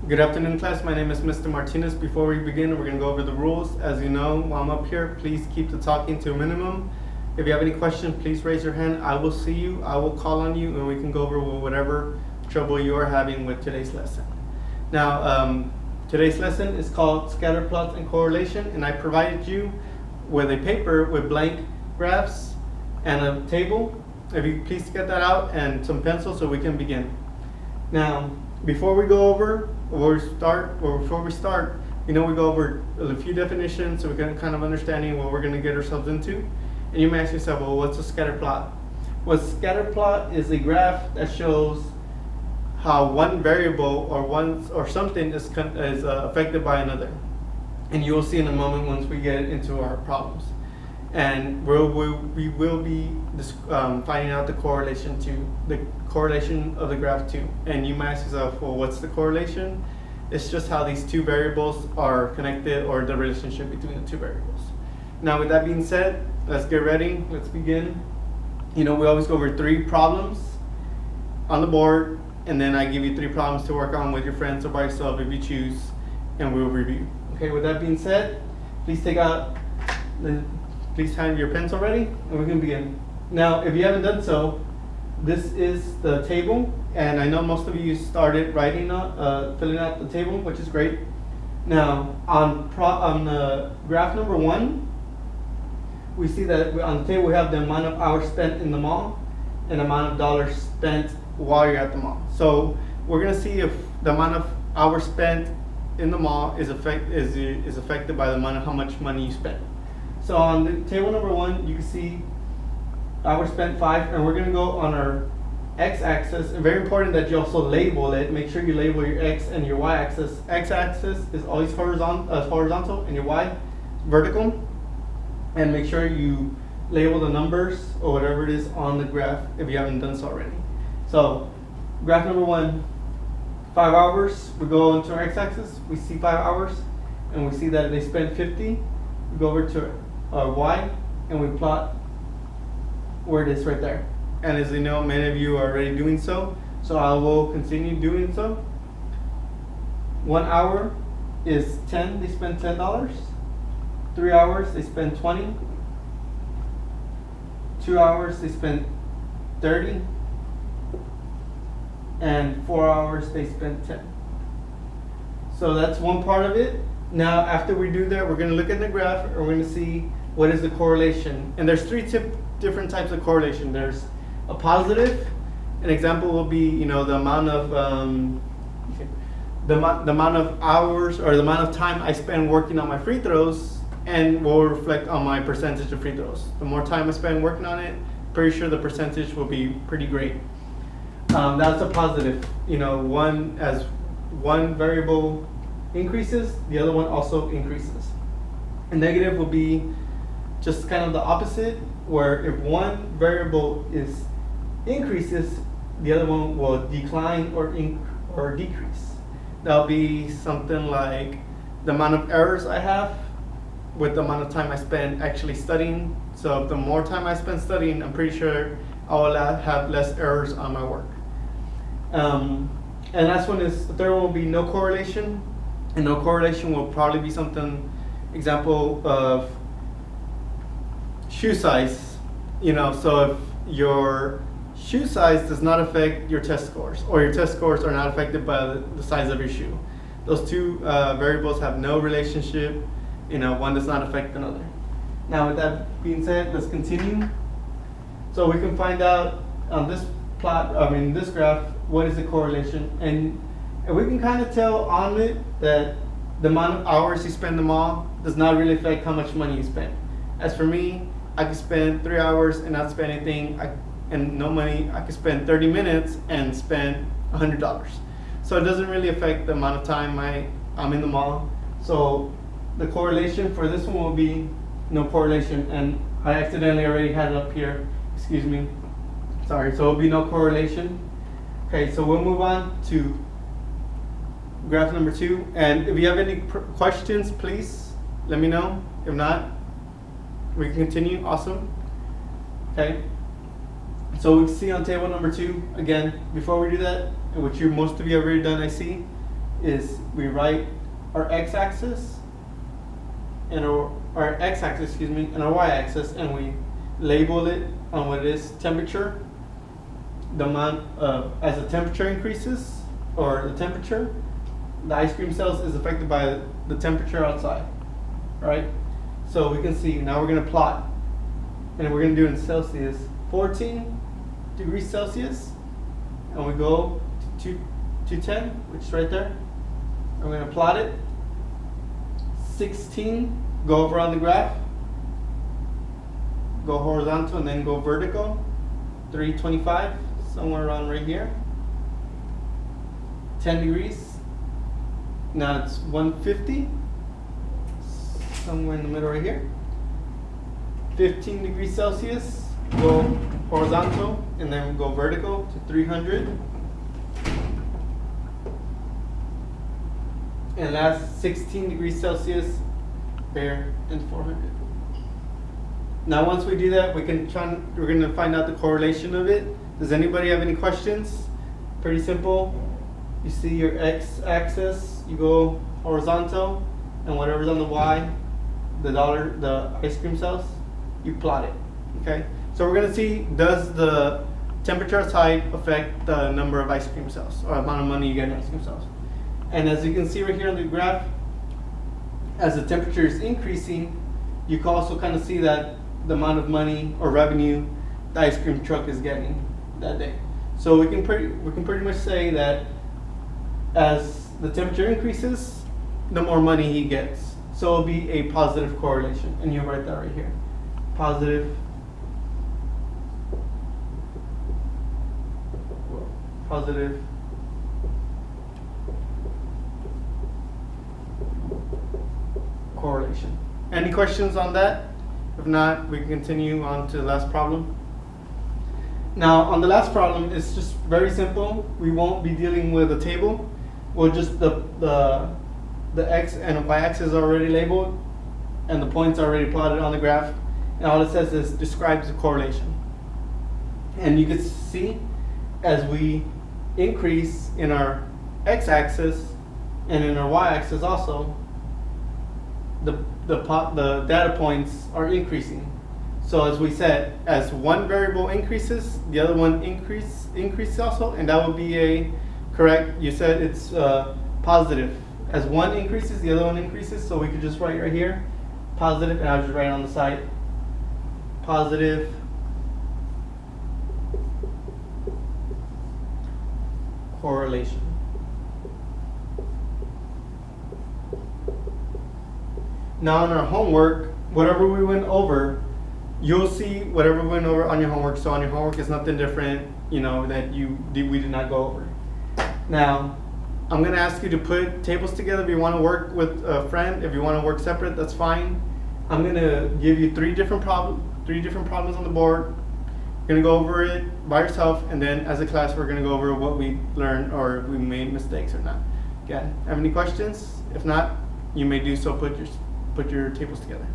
Good afternoon, class. My name is Mr. Martinez. Before we begin, we're going to go over the rules. As you know, while I'm up here, please keep the talking to a minimum. If you have any questions, please raise your hand. I will see you. I will call on you, and we can go over whatever trouble you are having with today's lesson. Now, today's lesson is called Scatter Plots and Correlation, and I provided you with a paper with blank graphs and a table. If you please get that out and some pencils so we can begin. Now, before we start, we go over a few definitions so we can kind of understanding what we're going to get ourselves into. And you may ask yourself, well, what's a scatter plot? Well, a scatter plot is a graph that shows how one variable or something is affected by another. And you will see in a moment once we get into our problems. And we will be finding out the correlation of the graph too. And you might ask yourself, well, what's the correlation? It's just how these two variables are connected, or the relationship between the two variables. Now, with that being said, let's get ready. Let's begin. We always go over 3 problems on the board, and then I give you 3 problems to work on with your friends or by yourself if you choose, and we'll review. Okay, with that being said, please have your pencil ready, and we can begin. Now, if you haven't done so, this is the table, and I know most of you started filling out the table, which is great. Now, on the graph number 1, we see that on the table we have the amount of hours spent in the mall and the amount of dollars spent while you're at the mall. So we're going to see if the amount of hours spent in the mall is affected by the amount of how much money you spend. So on the table number 1, you can see hours spent 5, and we're going to go on our x-axis. And very important that you also label it. Make sure you label your x and your y-axis. X-axis is always horizontal, and your y vertical. And make sure you label the numbers or whatever it is on the graph if you haven't done so already. So graph number 1, 5 hours. We go into our x-axis. We see 5 hours, and we see that they spent 50. We go over to our y, and we plot where it is right there. And as you know, many of you are already doing so I will continue doing so. 1 hour is 10. They spend $10. 3 hours, they spend 20. 2 hours, they spend 30. And 4 hours, they spend 10. So that's one part of it. Now, after we do that, we're going to look at the graph, and we're going to see what is the correlation. And there's 3 different types of correlation. There's a positive. An example will be, the amount of the amount of hours or the amount of time I spend working on my free throws, and will reflect on my percentage of free throws. The more time I spend working on it, pretty sure the percentage will be pretty great. That's a positive. As one variable increases, the other one also increases. A negative will be just kind of the opposite, where if one variable increases, the other one will decline or decrease. That'll be something like the amount of errors I have with the amount of time I spend actually studying. So if the more time I spend studying, I'm pretty sure I will have less errors on my work. And last one is, the third one will be no correlation. And no correlation will probably be something, example of shoe size. So if your shoe size does not affect your test scores, or your test scores are not affected by the size of your shoe. Those 2 variables have no relationship. One does not affect another. Now, with that being said, let's continue. So we can find out on this this graph, what is the correlation. And we can kind of tell on it that the amount of hours you spend in the mall does not really affect how much money you spend. As for me, I could spend 3 hours and not spend anything, and no money. I could spend 30 minutes and spend $100. So it doesn't really affect the amount of time I'm in the mall. So the correlation for this one will be no correlation, and I accidentally already had it up here. Excuse me. Sorry. So it will be no correlation. Okay, so we'll move on to graph number 2. And if you have any questions, please let me know. If not, we can continue. Awesome. Okay. So we see on table number 2, again, before we do that, which most of you have already done, I see, is we write our x-axis and our x-axis, excuse me, and our y-axis, and we label it on what it is, temperature. The amount of, as the temperature increases, or the temperature, the ice cream sales is affected by the temperature outside, right? So we can see, now we're gonna plot, and we're gonna do it in Celsius, 14 degrees Celsius, and we go to 210, which is right there. I'm gonna plot it. 16, go over on the graph, go horizontal and then go vertical. 325, somewhere around right here. 10 degrees. Now it's 150, somewhere in the middle right here. 15 degrees Celsius, go horizontal and then go vertical to 300. And last 16 degrees Celsius, there, and 400. Now once we do that, we're going to find out the correlation of it. Does anybody have any questions? Pretty simple. You see your x-axis, you go horizontal, and whatever's on the y, the ice cream sales, you plot it. Okay. So we're going to see, does the temperature outside affect the number of ice cream sales, or amount of money you get in ice cream sales? And as you can see right here on the graph, as the temperature is increasing, you can also kind of see that the amount of money or revenue the ice cream truck is getting that day. So we can pretty much say that as the temperature increases, the more money he gets. So it'll be a positive correlation, and you write that right here. Positive correlation. Any questions on that? If not, we can continue on to the last problem. Now, on the last problem, it's just very simple. We won't be dealing with a table. We'll just, the x and y axis are already labeled, and the points are already plotted on the graph. And all it says is describes the correlation. And you can see, as we increase in our x-axis and in our y-axis also, the data points are increasing. So as we said, as one variable increases, the other one increases also, and that would be a correct. You said it's positive. As one increases, the other one increases. So we could just write right here, positive, and I'll just write on the side, positive correlation. Now in our homework, whatever we went over, you'll see whatever we went over on your homework. So on your homework, it's nothing different, that we did not go over. Now, I'm gonna ask you to put tables together. If you want to work with a friend, if you want to work separate, that's fine. I'm gonna give you three different problems on the board. You're gonna go over it by yourself, and then as a class, we're gonna go over what we learned or if we made mistakes or not. Again, have any questions? If not, you may do so. Put your tables together.